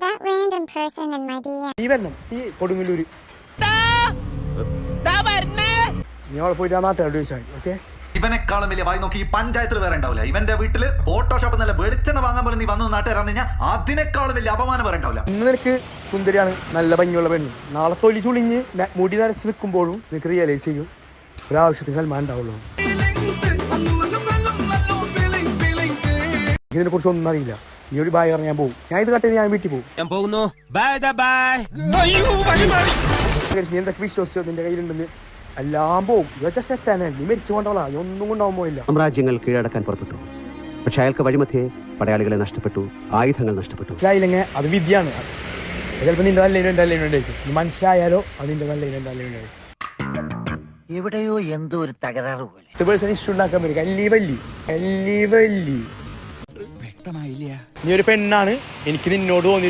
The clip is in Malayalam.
That random person in my DM. നീ വരണം ഈ കൊടുങ്ങല്ലൂര് നീ അവിടെ പോയിട്ട് ആ നാട്ടുകാരോട് ചോദിച്ചാൽ ഓക്കെ. ഇവനെക്കാളും വലിയ വായി നോക്കി ഈ പഞ്ചായത്തിൽ വേറെ ഉണ്ടാവില്ല. ഇവന്റെ വീട്ടില് ഫോട്ടോഷോപ്പ് നല്ല വെളിച്ചെണ്ണ വാങ്ങാൻ പോലെ നീ വന്നു നാട്ടുകാരാണ് കഴിഞ്ഞാൽ അതിനേക്കാളും വലിയ അപമാനം വേറെ ഉണ്ടാവില്ല. ഇന്ന് നിനക്ക് സുന്ദരിയാണ്, നല്ല ഭംഗിയുള്ള പെണ്ണ്. നാളെ തൊലി ചുളിഞ്ഞ് മുടി നരച്ച് നിൽക്കുമ്പോഴും നിനക്ക് റിയലൈസ് ചെയ്യും ഒരാവശ്യത്തിന് സൽമാൻ ഉണ്ടാവുള്ളൂ. ഇതിനെ കുറിച്ച് ഒന്നും അറിയില്ല. നീ ഒരു ബായ് പറഞ്ഞാൽ ഞാൻ പോകും. ഞാൻ ഇത് കട്ടെ ഞാൻ വീട്ടിൽ പോകും. ഞാൻ പോകുന്നു. നീ എന്തൊക്കെ വിശ്വസിച്ചോ നിന്റെ കയ്യിലുണ്ടെന്ന് എല്ലാം പോകും. ഇതൊക്കെ സെറ്റാണ്. നീ മരിച്ചു കൊണ്ടോളാ, ഒന്നും കൊണ്ടാവാൻ പോയില്ല. സാമ്രാജ്യങ്ങൾ കീഴടക്കാൻ പുറപ്പെട്ടു. പക്ഷെ അയാൾക്ക് വഴിമധ്യേ പടയാളികളെ നഷ്ടപ്പെട്ടു, ആയുധങ്ങൾ നഷ്ടപ്പെട്ടു. മനസ്സിലായില്ലെങ്കിൽ അത് വിദ്യയാണ്. ചിലപ്പോൾ നിന്റെ നല്ല എൻ്റെ നല്ല ഉണ്ടായിരിക്കും. നീ മനസ്സിലായാലോ അത് നിന്റെ നല്ല എൻ്റെ നല്ല ഉണ്ടായിരിക്കും. എവിടെയോ എന്തോ ഒരു തകരാറ് പോലെ. ഇഷ്യൂ ഉണ്ടാക്കാൻ പറ്റും. കല്ലി വല്ലി. നീ ഒരു പെണ്ണാണ്, എനിക്ക് നിന്നോട് തോന്നി